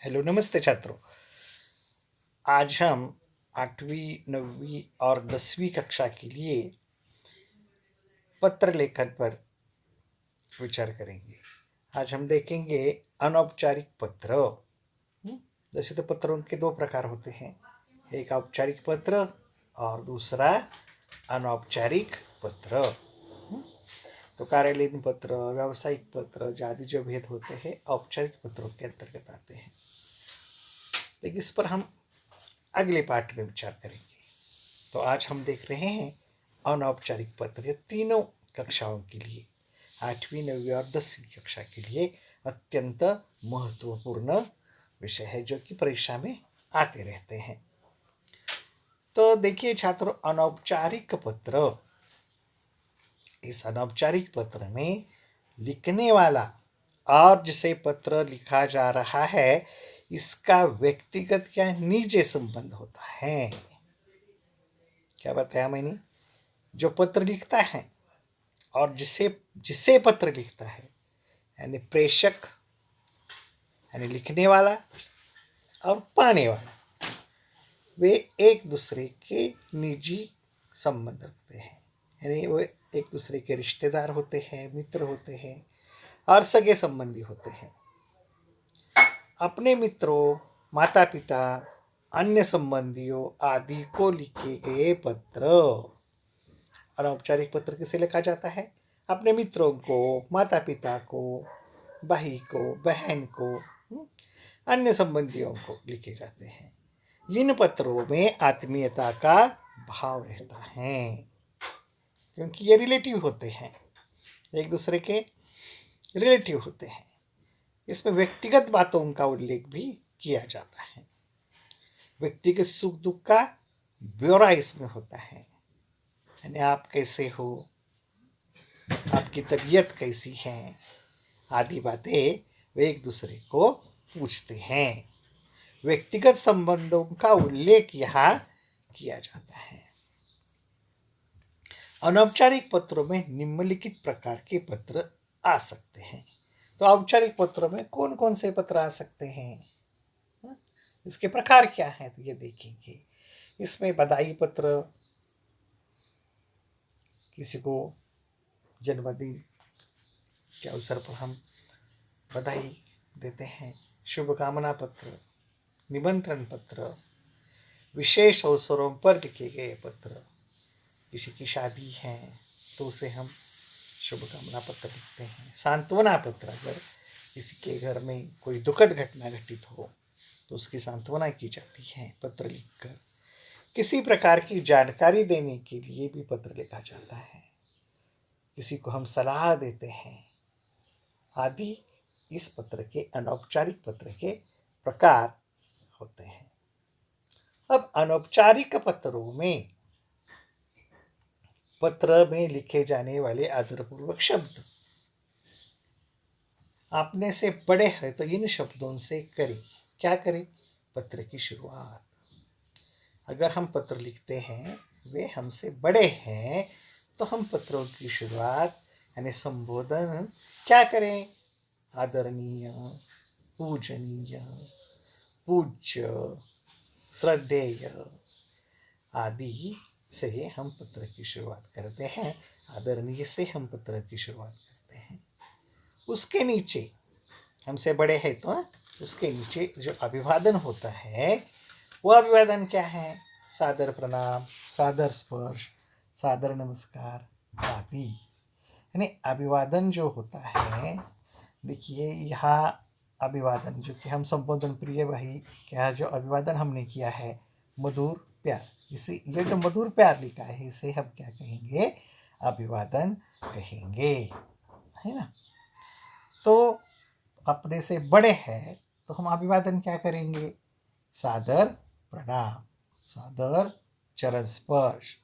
Hello, नमस्ते छात्रों। आज हम 8वीं 9वीं और 10वीं कक्षा के लिए पत्र लेखन पर विचार करेंगे। आज हम देखेंगे अनौपचारिक पत्र। जैसे तो पत्रों के दो प्रकार होते हैं, एक औपचारिक पत्र और दूसरा अनौपचारिक पत्र। तो कार्यालयीन पत्र, व्यावसायिक पत्र आदि जो भेद होते हैं औपचारिक पत्रों के अंतर्गत आते हैं। लेकिन इस पर हम अगले पाठ में विचार करेंगे। तो आज हम देख रहे हैं अनौपचारिक पत्र। ये तीनों कक्षाओं के लिए, 8वीं 9वीं और 10वीं कक्षा के लिए अत्यंत महत्वपूर्ण विषय है, जो कि परीक्षा में आते रहते हैं। तो देखिए छात्रों, अनौपचारिक पत्र, इस अनौपचारिक पत्र में लिखने वाला और जिसे पत्र लिखा जा रहा है, इसका व्यक्तिगत या निजी संबंध होता है। क्या बताया मैंने? जो पत्र लिखता है और जिसे जिसे पत्र लिखता है, यानी प्रेषक यानी लिखने वाला और पाने वाला, वे एक दूसरे के निजी संबंध रखते हैं। यानी वे एक दूसरे के रिश्तेदार होते हैं, मित्र होते हैं और सगे संबंधी होते हैं। अपने मित्रों, माता पिता, अन्य संबंधियों आदि को लिखे गए पत्र। अनौपचारिक पत्र किसे लिखा जाता है? अपने मित्रों को, माता पिता को, भाई को, बहन को, अन्य संबंधियों को लिखे जाते हैं। इन पत्रों में आत्मीयता का भाव रहता है, क्योंकि ये रिलेटिव होते हैं, एक दूसरे के रिलेटिव होते हैं। इसमें व्यक्तिगत बातों का उल्लेख भी किया जाता है। व्यक्तिगत सुख दुख का ब्यौरा इसमें होता है, यानी आप कैसे हो, आपकी तबीयत कैसी है, आदि बातें वे एक दूसरे को पूछते हैं। व्यक्तिगत संबंधों का उल्लेख यहाँ किया जाता है। अनौपचारिक पत्रों में निम्नलिखित प्रकार के पत्र आ सकते हैं। तो औपचारिक पत्रों में कौन कौन से पत्र आ सकते हैं, इसके प्रकार क्या हैं, तो ये देखेंगे। इसमें बधाई पत्र, किसी को जन्मदिन के अवसर पर हम बधाई देते हैं। शुभकामना पत्र, निमंत्रण पत्र, विशेष अवसरों पर लिखे गए पत्र, किसी की शादी है तो उसे हम शुभकामना पत्र लिखते हैं। सांत्वना पत्र, अगर किसी के घर में कोई दुखद घटना घटित हो तो उसकी सांत्वना की जाती है पत्र लिखकर। किसी प्रकार की जानकारी देने के लिए भी पत्र लिखा जाता है। किसी को हम सलाह देते हैं आदि इस पत्र के, अनौपचारिक पत्र के प्रकार होते हैं। अब अनौपचारिक पत्रों में पत्र में लिखे जाने वाले आदरपूर्वक शब्द, अपने से बड़े हैं तो इन शब्दों से करें। क्या करें? पत्र की शुरुआत। अगर हम पत्र लिखते हैं, वे हमसे बड़े हैं, तो हम पत्रों की शुरुआत यानी संबोधन क्या करें? आदरणीय, पूजनीय, पूज्य, श्रद्धेय आदि से हम पत्र की शुरुआत करते हैं। आदरणीय से हम पत्र की शुरुआत करते हैं। उसके नीचे, हमसे बड़े हैं तो ना, उसके नीचे जो अभिवादन होता है, वो अभिवादन क्या है? सादर प्रणाम, सादर स्पर्श, सादर नमस्कार आदि। यानी अभिवादन जो होता है, देखिए यहाँ अभिवादन जो कि हम संबोधन प्रिय भाई, क्या जो अभिवादन हमने किया है, मधुर प्यार, इसे ये जो मधुर प्यार लिखा है, इसे हम क्या कहेंगे? अभिवादन कहेंगे, है ना। तो अपने से बड़े हैं तो हम अभिवादन क्या करेंगे? सादर प्रणाम, सादर चरण स्पर्श,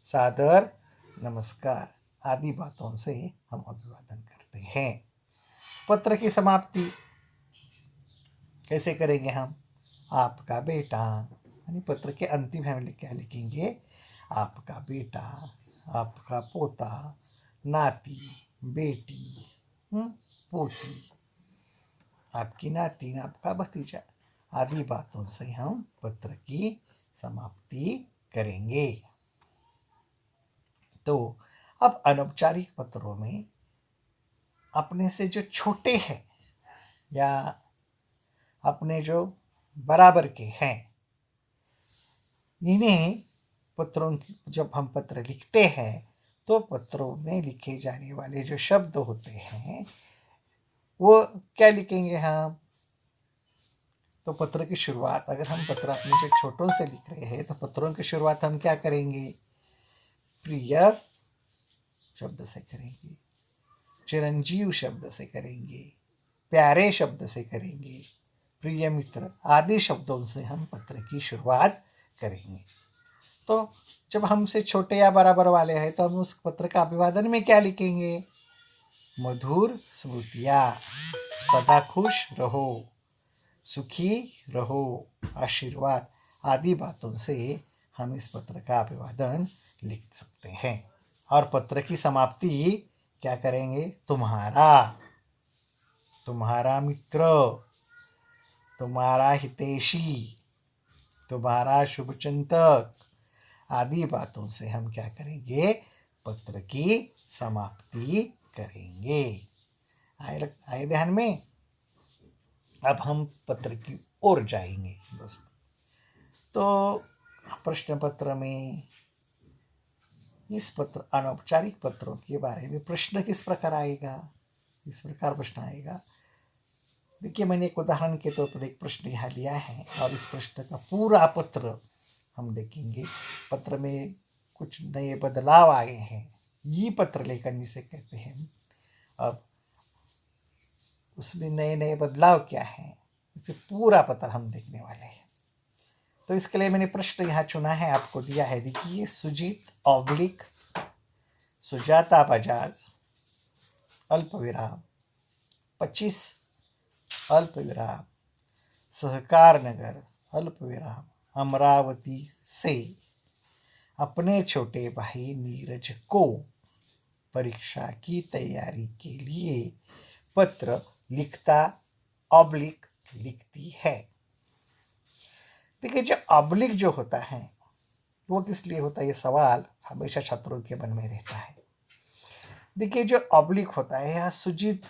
सादर नमस्कार आदि बातों से हम अभिवादन करते हैं। पत्र की समाप्ति कैसे करेंगे हम? आपका बेटा, यानी पत्र के अंतिम हम क्या लिखेंगे? आपका बेटा, आपका पोता, नाती, बेटी, पोती, आपकी नातिन, आपका भतीजा, आदि बातों से हम पत्र की समाप्ति करेंगे। तो अब अनौपचारिक पत्रों में अपने से जो छोटे हैं या अपने जो बराबर के हैं, इन्हें पत्रों की जब हम पत्र लिखते हैं तो पत्रों में लिखे जाने वाले जो शब्द होते हैं वो क्या लिखेंगे हम? तो पत्र की शुरुआत, अगर हम पत्र अपने से छोटों से लिख रहे हैं तो पत्रों की शुरुआत हम क्या करेंगे? प्रिय शब्द से करेंगे, चिरंजीव शब्द से करेंगे, प्यारे शब्द से करेंगे, प्रिय मित्र आदि शब्दों से हम पत्र की शुरुआत करेंगे। तो जब हमसे छोटे या बराबर वाले हैं तो हम उस पत्र का अभिवादन में क्या लिखेंगे? मधुर स्मृतियाँ, सदा खुश रहो, सुखी रहो, आशीर्वाद आदि बातों से हम इस पत्र का अभिवादन लिख सकते हैं। और पत्र की समाप्ति क्या करेंगे? तुम्हारा, तुम्हारा मित्र, तुम्हारा हितैषी, तुम्हारा शुभचिंतक आदि बातों से हम क्या करेंगे? पत्र की समाप्ति करेंगे। आए ध्यान में? अब हम पत्र की ओर जाएंगे दोस्तों। तो प्रश्न पत्र में इस पत्र अनौपचारिक पत्रों के बारे में प्रश्न किस प्रकार आएगा? इस प्रकार प्रश्न आएगा। देखिए, मैंने एक उदाहरण के तौर पर एक प्रश्न यहाँ लिया है और इस प्रश्न का पूरा पत्र हम देखेंगे। पत्र में कुछ नए बदलाव आ गए हैं, ये पत्र लेखन जिसे कहते हैं। अब उसमें नए नए बदलाव क्या हैं, इसे पूरा पत्र हम देखने वाले हैं। तो इसके लिए मैंने प्रश्न यहाँ चुना है, आपको दिया है। देखिए, सुजीत ऑब्लिक सुजाता बजाज अल्प विराम 25 अल्प विराम सहकार नगर अल्प विराम अमरावती से अपने छोटे भाई नीरज को परीक्षा की तैयारी के लिए पत्र लिखता ऑब्लिक लिखती है। देखिए, जो ऑब्लिक जो होता है वो किस लिए होता है, ये सवाल हमेशा छात्रों के मन में रहता है। देखिए, जो ऑब्लिक होता है, यहाँ सुजीत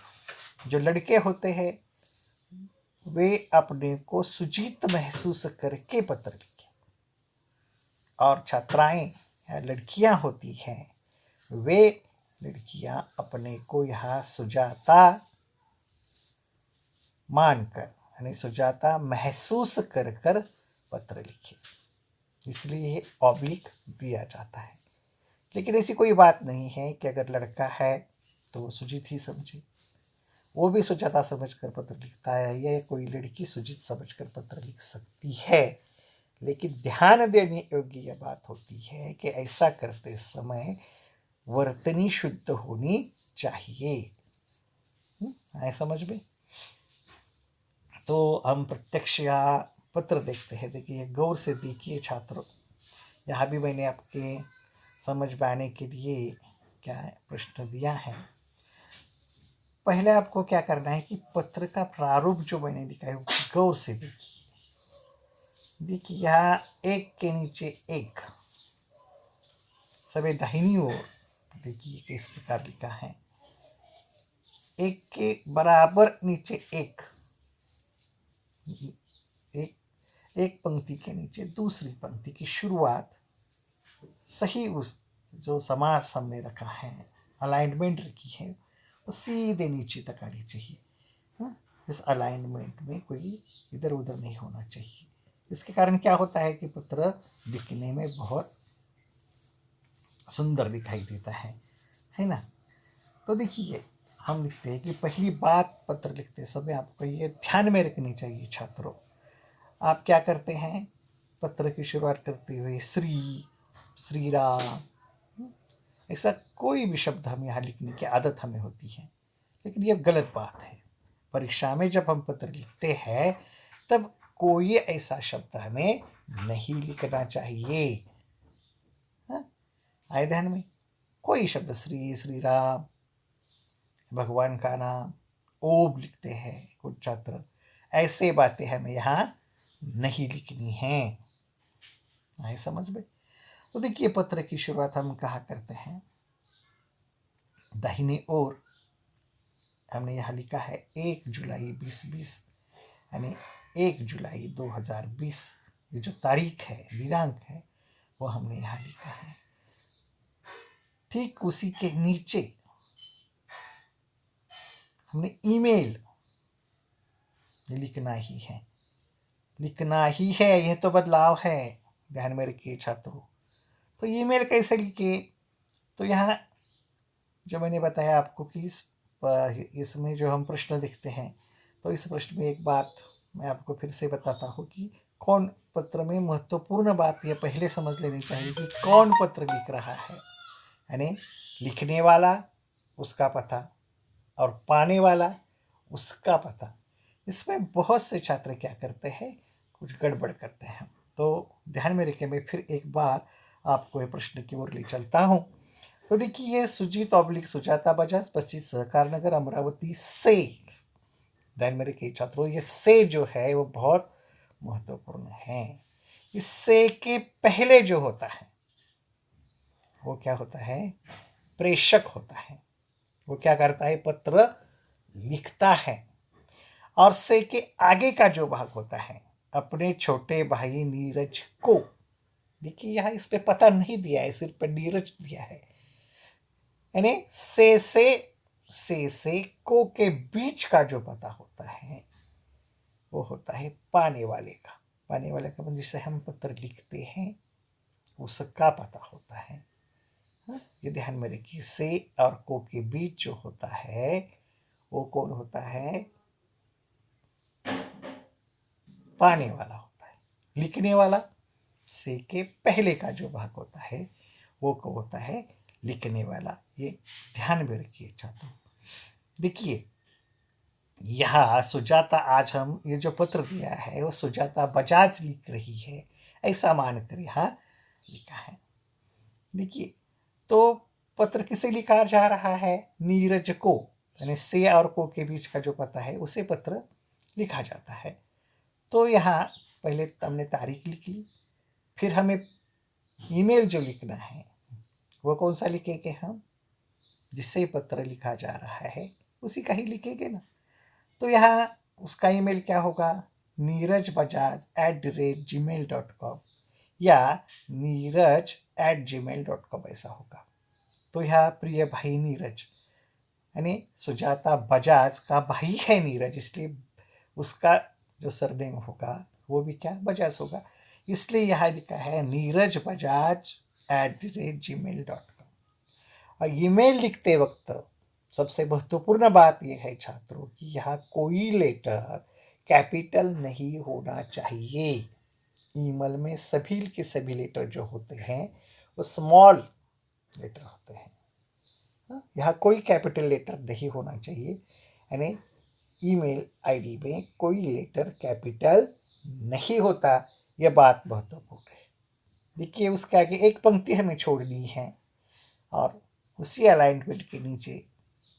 जो लड़के होते हैं वे अपने को सुजीत महसूस करके पत्र लिखे, और छात्राएं या लड़कियां होती हैं वे लड़कियां अपने को यहाँ सुजाता मानकर यानी सुजाता महसूस कर कर पत्र लिखे, इसलिए ऑब्लिक दिया जाता है। लेकिन ऐसी कोई बात नहीं है कि अगर लड़का है तो वो सुजीत ही समझे, वो भी सुजाता समझकर पत्र लिखता है, या कोई लड़की सुजीत समझकर पत्र लिख सकती है। लेकिन ध्यान देने योग्य यह बात होती है कि ऐसा करते समय वर्तनी शुद्ध होनी चाहिए। आए समझ में? तो हम प्रत्यक्ष यहाँ पत्र देखते हैं। देखिए, गौर से देखिए छात्रों, यहाँ भी मैंने आपके समझ पाने के लिए क्या प्रश्न दिया है। पहले आपको क्या करना है कि पत्र का प्रारूप जो मैंने लिखा है गौर से देखिए। देखिए, यहाँ एक के नीचे एक, सभी दाहिनी ओर देखिए इस प्रकार लिखा है, एक के बराबर नीचे एक, एक पंक्ति के नीचे दूसरी पंक्ति की शुरुआत सही उस जो समास हमने रखा है, अलाइनमेंट रखी है, वो सीधे नीचे तक आनी चाहिए। इस अलाइनमेंट में कोई इधर उधर नहीं होना चाहिए। इसके कारण क्या होता है कि पत्र दिखने में बहुत सुंदर दिखाई देता है ना? तो देखिए, हम लिखते हैं कि पहली बात पत्र लिखते समय आपको ये ध्यान में रखनी चाहिए छात्रों। आप क्या करते हैं, पत्र की शुरुआत करते हुए श्री, श्री राम, ऐसा कोई भी शब्द हम यहाँ लिखने की आदत हमें होती है, लेकिन यह गलत बात है। परीक्षा में जब हम पत्र लिखते हैं तब कोई ऐसा शब्द हमें नहीं लिखना चाहिए। आए ध्यान में? कोई शब्द श्री, श्री राम, भगवान का नाम, ओम लिखते हैं कुछ छात्र, ऐसे बातें हमें यहाँ नहीं लिखनी है। आए समझ में? तो देखिए, पत्र की शुरुआत हम कहा करते हैं, दाहिनी ओर हमने यहाँ लिखा है 1 जुलाई 2020, यानी 1 जुलाई 2020, ये जो तारीख है, दिनांक है, वो हमने यहाँ लिखा है। ठीक उसी के नीचे हमने ईमेल लिखना ही है, लिखना ही है, यह तो बदलाव है, ध्यान में रखिए छात्रों। तो ईमेल कैसे लिखे? तो यहाँ जो मैंने बताया आपको कि इसमें जो हम प्रश्न देखते हैं, तो इस प्रश्न में एक बात मैं आपको फिर से बताता हूँ कि कौन पत्र में महत्वपूर्ण बात यह पहले समझ लेनी चाहिए कि कौन पत्र लिख रहा है, यानी लिखने वाला, उसका पता, और पाने वाला, उसका पता। इसमें बहुत से छात्र क्या करते हैं, कुछ गड़बड़ करते हैं। तो ध्यान में रखिए, मैं फिर एक बार आपको ये प्रश्न की ओर ले चलता हूँ। तो देखिए, ये सुजीत ऑब्लिक सुजाता बजाज 25 सहकार नगर अमरावती से, ध्यान में रखिए छात्रों, ये से जो है वो बहुत महत्वपूर्ण है। इस से के पहले जो होता है वो क्या होता है? प्रेषक होता है। वो क्या करता है? पत्र लिखता है। और से के आगे का जो भाग होता है, अपने छोटे भाई नीरज को, देखिए यहाँ इस पे पता नहीं दिया है, सिर्फ नीरज दिया है, यानी से को के बीच का जो पता होता है वो होता है पाने वाले का। पाने वाले का मतलब जिसे हम पत्र लिखते हैं उसका पता होता है। हाँ? ये ध्यान में रखिए, से और को के बीच जो होता है वो कौन होता है? पाने वाला होता है। लिखने वाला से के पहले का जो भाग होता है वो को होता है लिखने वाला। ये ध्यान में रखिए छात्रों। देखिए, यहाँ सुजाता, आज हम ये जो पत्र दिया है वो सुजाता बजाज लिख रही है, ऐसा मानकर यहाँ लिखा है। देखिए, तो पत्र किसे लिखा जा रहा है? नीरज को, यानी से और को के बीच का जो पता है उसे पत्र लिखा जाता है। तो यहाँ पहले हमने तारीख लिख ली, फिर हमें ईमेल जो लिखना है वो कौन सा लिखेंगे हम? जिससे पत्र लिखा जा रहा है उसी का ही लिखेंगे ना। तो यहाँ उसका ईमेल क्या होगा? neerajbajaj@gmail.com या neeraj@gmail.com ऐसा होगा। तो यहाँ प्रिय भाई नीरज, यानी सुजाता बजाज का भाई है नीरज, इसलिए उसका जो सरनेम होगा वो भी क्या? बजाज होगा। इसलिए यहाँ लिखा है neerajbajaj@gmail.com। और ईमेल लिखते वक्त सबसे महत्वपूर्ण बात यह है छात्रों कि यहाँ कोई लेटर कैपिटल नहीं होना चाहिए। ईमेल में सभी के सभी लेटर जो होते हैं वो स्मॉल लेटर होते हैं। यहाँ कोई कैपिटल लेटर नहीं होना चाहिए, यानी ईमेल आईडी में कोई लेटर कैपिटल नहीं होता। यह बात महत्वपूर्ण है। देखिए, उसके आगे एक पंक्ति हमें छोड़नी है और उसी अलाइनमेंट के नीचे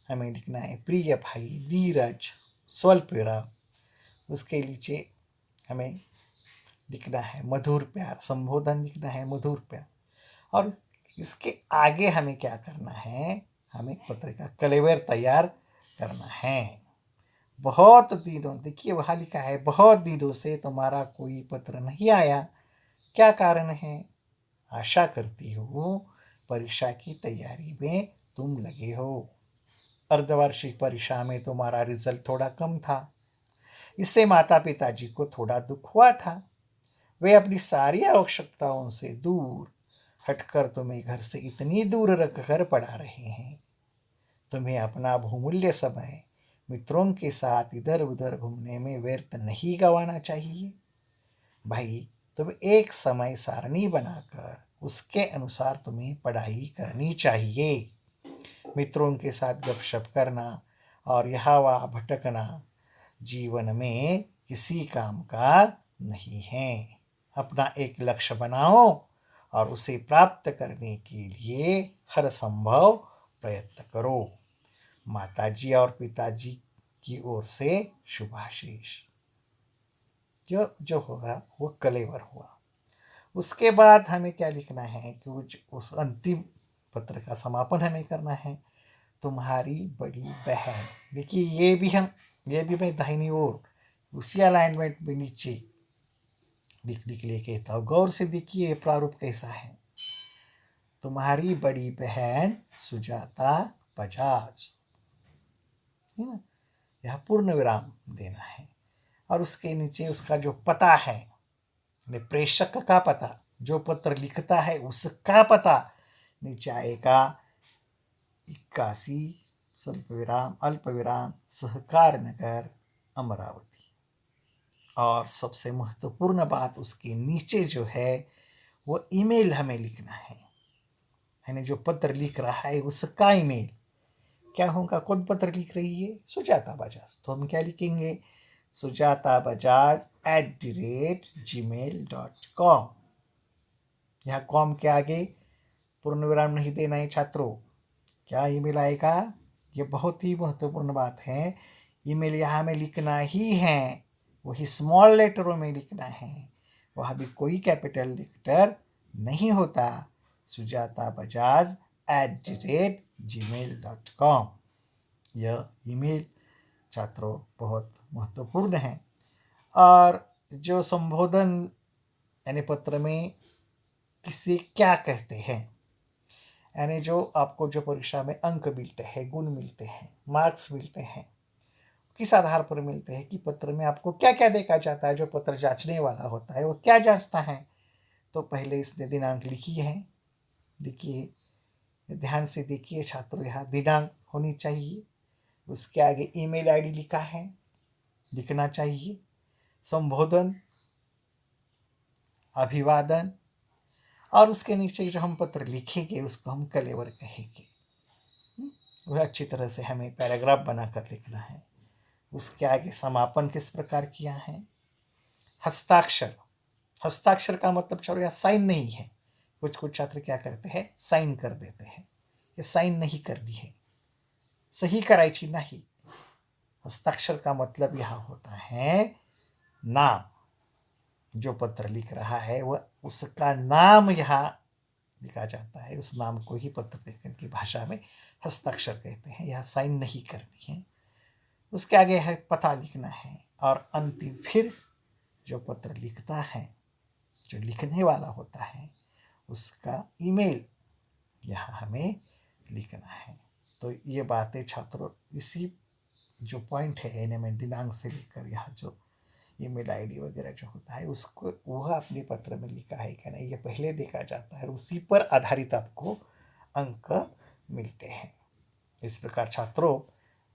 हमें लिखना है प्रिय भाई नीरज स्वल्पविराम। उसके नीचे हमें लिखना है मधुर प्यार, संबोधन लिखना है मधुर प्यार। और इसके आगे हमें क्या करना है? हमें पत्र का कलेवर तैयार करना है। बहुत दिनों, देखिए वहाँ लिखा है बहुत दिनों से तुम्हारा कोई पत्र नहीं आया, क्या कारण है? आशा करती हूँ परीक्षा की तैयारी में तुम लगे हो। अर्धवार्षिक परीक्षा में तुम्हारा रिजल्ट थोड़ा कम था, इससे माता पिताजी को थोड़ा दुख हुआ था। वे अपनी सारी आवश्यकताओं से दूर हटकर तुम्हें घर से इतनी दूर रखकर पढ़ा रहे हैं। तुम्हें अपना बहुमूल्य समय मित्रों के साथ इधर उधर घूमने में व्यर्थ नहीं गंवाना चाहिए। भाई, तुम एक समय सारणी बनाकर उसके अनुसार तुम्हें पढ़ाई करनी चाहिए। मित्रों के साथ गपशप करना और यहाँ वहाँ भटकना जीवन में किसी काम का नहीं है। अपना एक लक्ष्य बनाओ और उसे प्राप्त करने के लिए हर संभव प्रयत्न करो। माताजी और पिताजी की ओर से शुभाशीष। यह जो होगा वो कलेवर हुआ। उसके बाद हमें क्या लिखना है कि उस अंतिम पत्र का समापन हमें करना है। तुम्हारी बड़ी बहन, देखिए ये भी मैं दाहिनी ओर उसी अलाइनमेंट में नीचे लिखने के लिए कहता हूँ। गौर से देखिए ये प्रारूप कैसा है। तुम्हारी बड़ी बहन सुजाता बजाज, है ना, यह पूर्ण विराम देना है। और उसके नीचे उसका जो पता है, प्रेषक का पता, जो पत्र लिखता है उसका पता नीचे आएगा 81 स्वल्प विराम अल्प विराम सहकार नगर अमरावती। और सबसे महत्वपूर्ण बात उसके नीचे जो है वो ईमेल हमें लिखना है, यानी जो पत्र लिख रहा है उसका ईमेल क्या होगा। कौन पत्र लिख रही है? सुजाता बजाज। तो हम क्या लिखेंगे? sujataBajaj@gmail.com। यहाँ कॉम के आगे पूर्ण विराम नहीं देना है छात्रों। क्या ईमेल आएगा? ये बहुत ही महत्वपूर्ण बात है। ईमेल यहाँ में लिखना ही है, वही स्मॉल लेटरों में लिखना है, वहाँ भी कोई कैपिटल लेटर नहीं होता। sujataBajaj@gmail.com। यह ईमेल छात्रों बहुत महत्वपूर्ण है। और जो संबोधन यानी पत्र में किसे क्या कहते हैं, यानी जो आपको जो परीक्षा में अंक मिलते हैं, गुण मिलते हैं, मार्क्स मिलते हैं, किस आधार पर मिलते हैं कि पत्र में आपको क्या क्या देखा जाता है। जो पत्र जांचने वाला होता है वो क्या जांचता है? तो पहले इसने दिनांक लिखी है। देखिए ध्यान से देखिए छात्रों, यहाँ दिनांक होनी चाहिए। उसके आगे ईमेल आईडी लिखा है, लिखना चाहिए। संबोधन, अभिवादन, और उसके नीचे जो हम पत्र लिखेंगे उसको हम कलेवर कहेंगे। वह अच्छी तरह से हमें पैराग्राफ बनाकर लिखना है। उसके आगे समापन किस प्रकार किया है। हस्ताक्षर, हस्ताक्षर का मतलब चलो यहाँ साइन नहीं है। कुछ कुछ छात्र क्या करते हैं, साइन कर देते हैं। ये साइन नहीं करनी है, सही करायची नहीं। हस्ताक्षर का मतलब यहाँ होता है नाम। जो पत्र लिख रहा है वह उसका नाम यहाँ लिखा जाता है। उस नाम को ही पत्र लेखन की भाषा में हस्ताक्षर कहते हैं। यहाँ साइन नहीं करनी है। उसके आगे है पता लिखना है। और अंतिम फिर जो पत्र लिखता है, जो लिखने वाला होता है, उसका ईमेल यहाँ हमें लिखना है। तो ये बातें छात्रों, इसी जो पॉइंट है यानी मैं दिनांक से लेकर यहाँ जो ईमेल आईडी वगैरह जो होता है उसको वह अपने पत्र में लिखा है क्या नहीं, ये पहले देखा जाता है। उसी पर आधारित आपको अंक मिलते हैं। इस प्रकार छात्रों,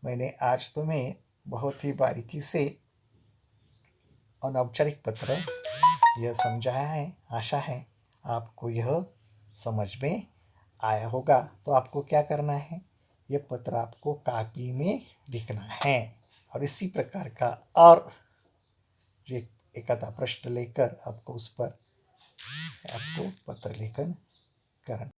मैंने आज तुम्हें बहुत ही बारीकी से अनौपचारिक पत्र यह समझाया है। आशा है आपको यह समझ में आया होगा। तो आपको क्या करना है, यह पत्र आपको कॉपी में लिखना है और इसी प्रकार का और एक आधा प्रश्न लेकर आपको उस पर आपको पत्र लेखन करना।